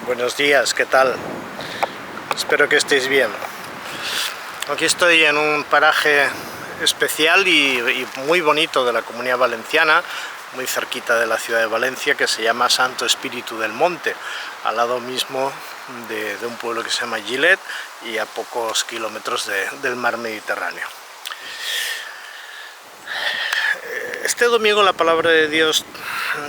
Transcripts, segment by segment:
Buenos días, ¿qué tal? Espero que estéis bien. Aquí estoy en un paraje especial y muy bonito de la Comunidad Valenciana, muy cerquita de la ciudad de Valencia, que se llama Santo Espíritu del Monte, al lado mismo de un pueblo que se llama Gilet y a pocos kilómetros del mar Mediterráneo. Este domingo la palabra de Dios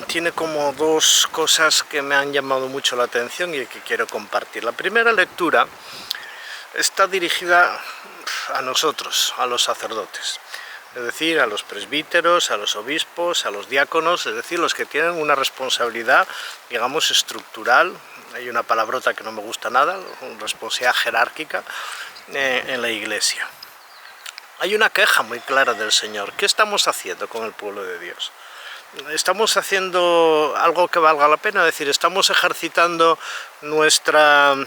tiene como dos cosas que me han llamado mucho la atención y que quiero compartir. La primera lectura está dirigida a nosotros, a los sacerdotes, es decir, a los presbíteros, a los obispos, a los diáconos, es decir, los que tienen una responsabilidad, digamos, estructural. Hay una palabrota que no me gusta nada, responsabilidad jerárquica en la Iglesia. Hay una queja muy clara del Señor. ¿Qué estamos haciendo con el pueblo de Dios? ¿Estamos haciendo algo que valga la pena? Es decir, ¿estamos ejercitando nuestro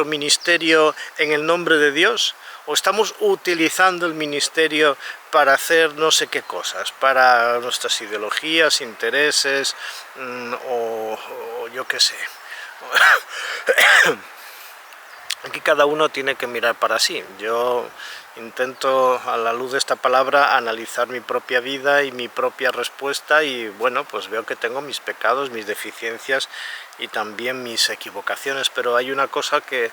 ministerio en el nombre de Dios? ¿O estamos utilizando el ministerio para hacer no sé qué cosas, para nuestras ideologías, intereses, o yo qué sé? Aquí cada uno tiene que mirar para sí. Yo intento, a la luz de esta palabra, analizar mi propia vida y mi propia respuesta, y bueno, pues veo que tengo mis pecados, mis deficiencias y también mis equivocaciones, pero hay una cosa que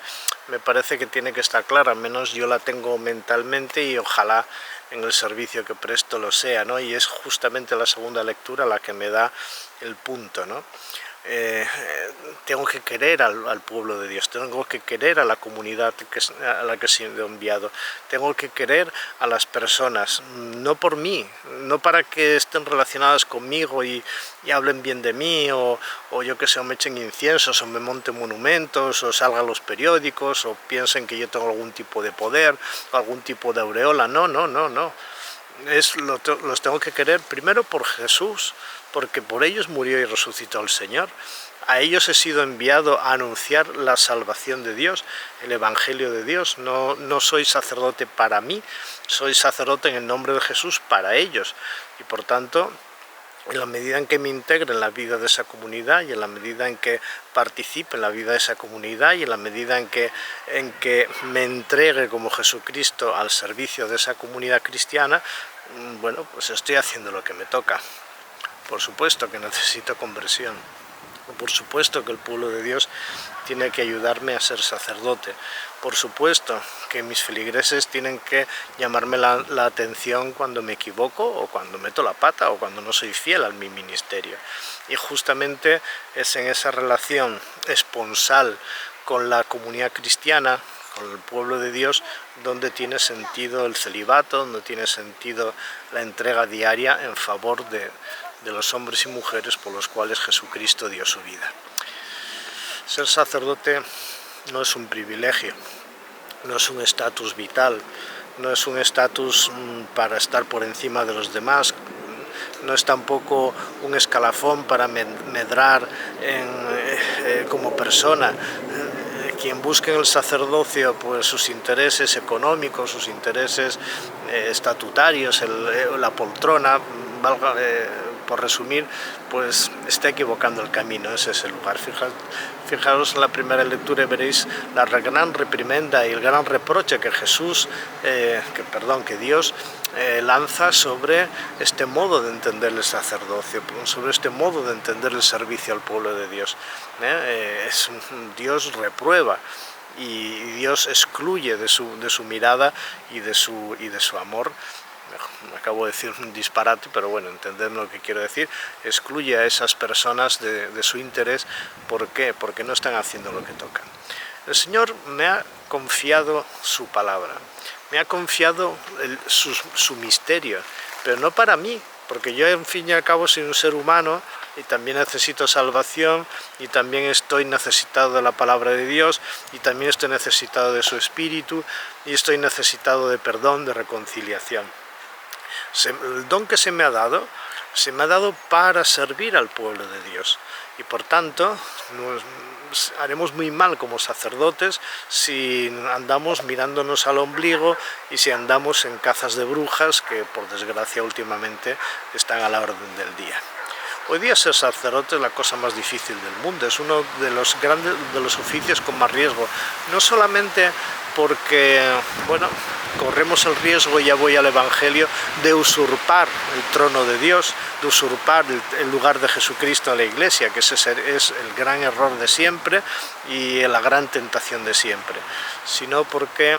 me parece que tiene que estar clara, al menos yo la tengo mentalmente y ojalá en el servicio que presto lo sea, ¿no? Y es justamente la segunda lectura la que me da el punto, ¿no? Tengo que querer al pueblo de Dios, tengo que querer a la comunidad a la que he sido enviado, tengo que querer a las personas, no por mí, no para que estén relacionadas conmigo y hablen bien de mí, o yo que sé, o me echen inciensos, o me monten monumentos, o salgan los periódicos, o piensen que yo tengo algún tipo de poder, o algún tipo de aureola. No. Los tengo que querer primero por Jesús, porque por ellos murió y resucitó el Señor. A ellos he sido enviado a anunciar la salvación de Dios, el Evangelio de Dios. No soy sacerdote para mí, soy sacerdote en el nombre de Jesús para ellos. Y por tanto, en la medida en que me integre en la vida de esa comunidad, y en la medida en que participe en la vida de esa comunidad, y en la medida en que me entregue como Jesucristo al servicio de esa comunidad cristiana, bueno, pues estoy haciendo lo que me toca. Por supuesto que necesito conversión. Por supuesto que el pueblo de Dios tiene que ayudarme a ser sacerdote. Por supuesto que mis feligreses tienen que llamarme la atención cuando me equivoco, o cuando meto la pata, o cuando no soy fiel a mi ministerio. Y justamente es en esa relación esponsal con la comunidad cristiana, con el pueblo de Dios, donde tiene sentido el celibato, donde tiene sentido la entrega diaria en favor de los hombres y mujeres por los cuales Jesucristo dio su vida. Ser sacerdote no es un privilegio, no es un estatus vital, no es un estatus para estar por encima de los demás, no es tampoco un escalafón para medrar como persona. Quien busque en el sacerdocio pues sus intereses económicos, sus intereses estatutarios, la poltrona, por resumir, pues está equivocando el camino. Ese es el lugar. Fijaros en la primera lectura y veréis la gran reprimenda y el gran reproche que Dios lanza sobre este modo de entender el sacerdocio, sobre este modo de entender el servicio al pueblo de Dios. Dios reprueba y Dios excluye de su mirada y de su amor. Acabo de decir un disparate, pero bueno, entended lo que quiero decir. Excluye a esas personas de su interés. ¿Por qué? Porque no están haciendo lo que toca. El Señor me ha confiado su palabra, me ha confiado su misterio, pero no para mí, porque yo en fin y al cabo soy un ser humano y también necesito salvación, y también estoy necesitado de la palabra de Dios, y también estoy necesitado de su Espíritu, y estoy necesitado de perdón, de reconciliación. El don que se me ha dado para servir al pueblo de Dios, y por tanto haremos muy mal como sacerdotes si andamos mirándonos al ombligo y si andamos en cazas de brujas, que por desgracia últimamente están a la orden del día. Hoy día ser sacerdote es la cosa más difícil del mundo, es uno de los oficios con más riesgo, no solamente porque, bueno, corremos el riesgo, ya voy al Evangelio, de usurpar el trono de Dios, de usurpar el lugar de Jesucristo en la Iglesia, que ese es el gran error de siempre y la gran tentación de siempre, sino porque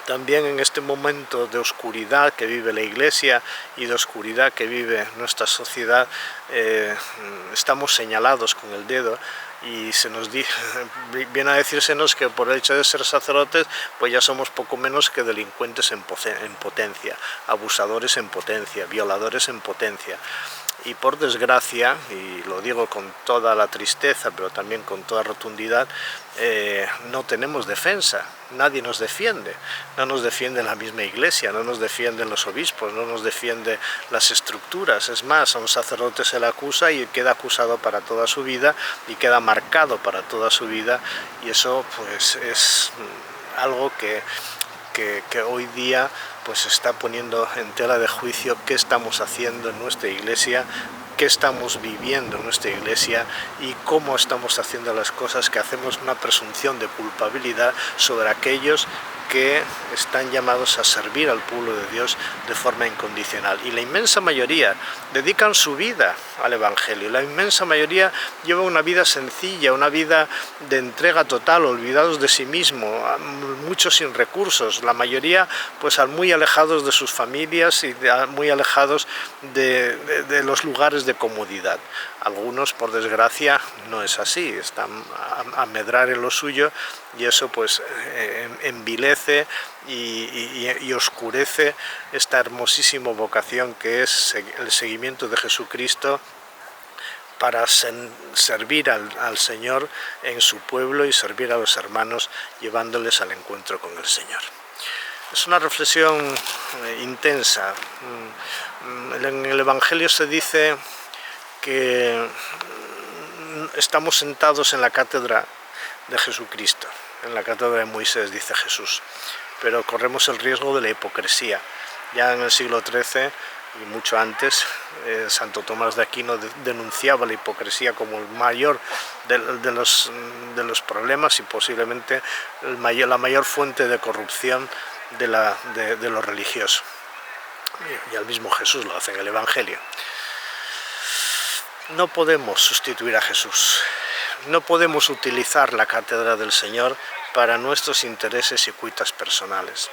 también en este momento de oscuridad que vive la Iglesia y de oscuridad que vive nuestra sociedad, estamos señalados con el dedo y viene a decírsenos que por el hecho de ser sacerdotes pues ya somos poco menos que delincuentes en potencia, abusadores en potencia, violadores en potencia. Y por desgracia, y lo digo con toda la tristeza, pero también con toda rotundidad, no tenemos defensa, nadie nos defiende, no nos defiende la misma Iglesia, no nos defienden los obispos, no nos defiende las estructuras. Es más, a un sacerdote se le acusa y queda acusado para toda su vida y queda marcado para toda su vida, y eso pues es algo que hoy día pues está poniendo en tela de juicio qué estamos haciendo en nuestra Iglesia, qué estamos viviendo en nuestra Iglesia y cómo estamos haciendo las cosas, que hacemos una presunción de culpabilidad sobre aquellos que están llamados a servir al pueblo de Dios de forma incondicional. Y la inmensa mayoría dedican su vida al Evangelio, la inmensa mayoría lleva una vida sencilla, una vida de entrega total, olvidados de sí mismo, muchos sin recursos, la mayoría pues muy alejados de sus familias y muy alejados de los lugares de comodidad. Algunos, por desgracia, no es así, están a medrar en lo suyo, y eso pues envilece y oscurece esta hermosísima vocación que es el seguimiento de Jesucristo para servir al Señor en su pueblo y servir a los hermanos llevándoles al encuentro con el Señor. Es una reflexión intensa. En el Evangelio se dice que estamos sentados en la cátedra de Jesucristo, en la cátedra de Moisés, dice Jesús, pero corremos el riesgo de la hipocresía. Ya en el siglo XIII y mucho antes, Santo Tomás de Aquino denunciaba la hipocresía como el mayor de los problemas y posiblemente la mayor fuente de corrupción de lo religioso. Y al mismo Jesús lo hace en el Evangelio. No podemos sustituir a Jesús, no podemos utilizar la cátedra del Señor para nuestros intereses y cuitas personales.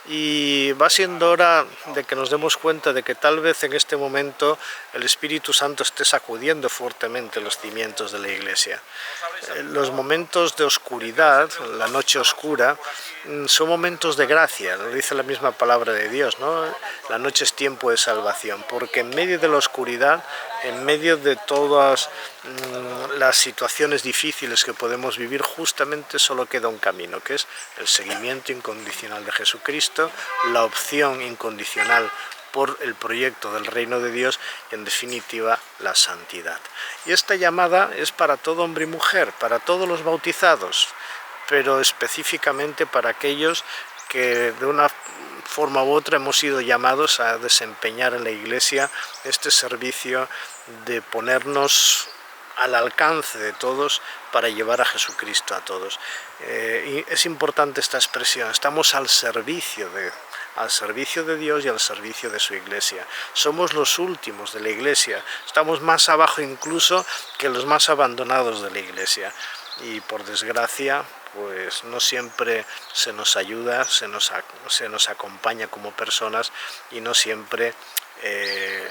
Y va siendo hora de que nos demos cuenta de que tal vez en este momento el Espíritu Santo esté sacudiendo fuertemente los cimientos de la Iglesia. Los momentos de oscuridad, la noche oscura, son momentos de gracia, lo dice la misma palabra de Dios, ¿no? La noche es tiempo de salvación, porque en medio de la oscuridad, en medio de todas las situaciones difíciles que podemos vivir, justamente solo queda un camino, que es el seguimiento incondicional de Jesucristo, la opción incondicional por el proyecto del reino de Dios y, en definitiva, la santidad. Y esta llamada es para todo hombre y mujer, para todos los bautizados, pero específicamente para aquellos que de una forma u otra hemos sido llamados a desempeñar en la Iglesia este servicio de ponernos al alcance de todos para llevar a Jesucristo a todos. Y es importante esta expresión, estamos al servicio de Dios y al servicio de su Iglesia. Somos los últimos de la Iglesia, estamos más abajo incluso que los más abandonados de la Iglesia. Y por desgracia, pues no siempre se nos ayuda, se nos acompaña como personas, y no siempre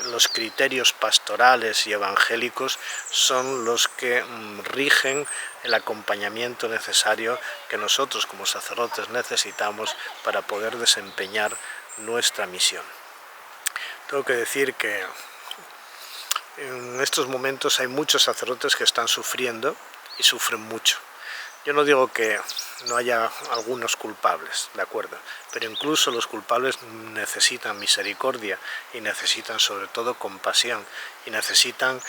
los criterios pastorales y evangélicos son los que rigen el acompañamiento necesario que nosotros como sacerdotes necesitamos para poder desempeñar nuestra misión. Tengo que decir que en estos momentos hay muchos sacerdotes que están sufriendo y sufren mucho. Yo no digo que no haya algunos culpables, ¿de acuerdo? Pero incluso los culpables necesitan misericordia y necesitan sobre todo compasión y necesitan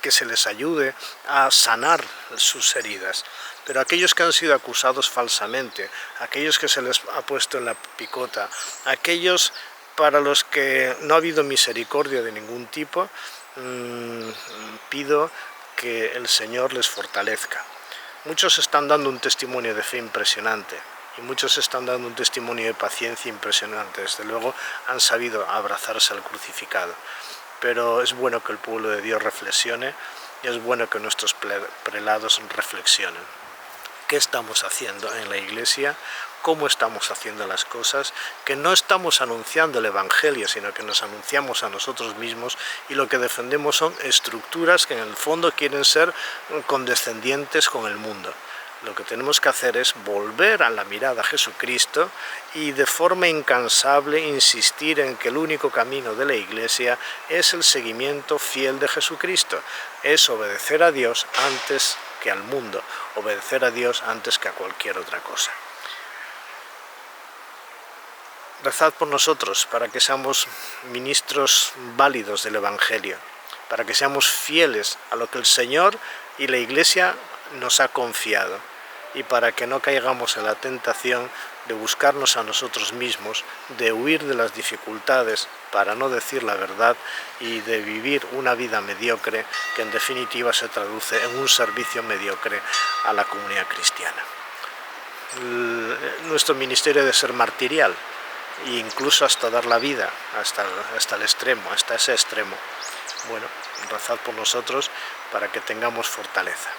que se les ayude a sanar sus heridas. Pero aquellos que han sido acusados falsamente, aquellos que se les ha puesto en la picota, aquellos para los que no ha habido misericordia de ningún tipo, pido que el Señor les fortalezca. Muchos están dando un testimonio de fe impresionante y muchos están dando un testimonio de paciencia impresionante. Desde luego han sabido abrazarse al crucificado. Pero es bueno que el pueblo de Dios reflexione y es bueno que nuestros prelados reflexionen. ¿Qué estamos haciendo en la Iglesia? ¿Cómo estamos haciendo las cosas? Que no estamos anunciando el Evangelio, sino que nos anunciamos a nosotros mismos, y lo que defendemos son estructuras que en el fondo quieren ser condescendientes con el mundo. Lo que tenemos que hacer es volver a la mirada a Jesucristo y de forma incansable insistir en que el único camino de la Iglesia es el seguimiento fiel de Jesucristo, es obedecer a Dios antes que al mundo, obedecer a Dios antes que a cualquier otra cosa. Rezad por nosotros para que seamos ministros válidos del Evangelio, para que seamos fieles a lo que el Señor y la Iglesia nos ha confiado, y para que no caigamos en la tentación de buscarnos a nosotros mismos, de huir de las dificultades para no decir la verdad y de vivir una vida mediocre que en definitiva se traduce en un servicio mediocre a la comunidad cristiana. Nuestro ministerio debe ser martirial, e incluso hasta dar la vida, hasta el extremo, hasta ese extremo. Bueno, rezad por nosotros para que tengamos fortaleza.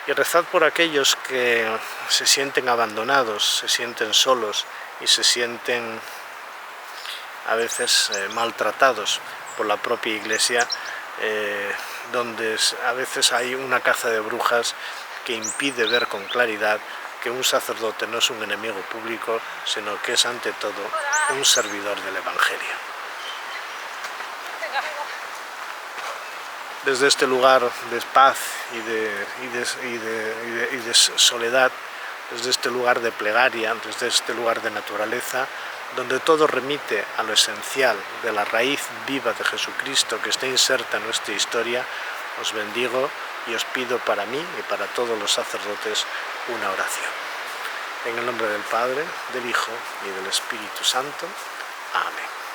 Y rezad por aquellos que se sienten abandonados, se sienten solos y se sienten a veces maltratados por la propia Iglesia, donde a veces hay una caza de brujas que impide ver con claridad que un sacerdote no es un enemigo público, sino que es ante todo un servidor del Evangelio. Desde este lugar de paz y de soledad, desde este lugar de plegaria, desde este lugar de naturaleza, donde todo remite a lo esencial de la raíz viva de Jesucristo que está inserta en nuestra historia, os bendigo y os pido para mí y para todos los sacerdotes una oración. En el nombre del Padre, del Hijo y del Espíritu Santo. Amén.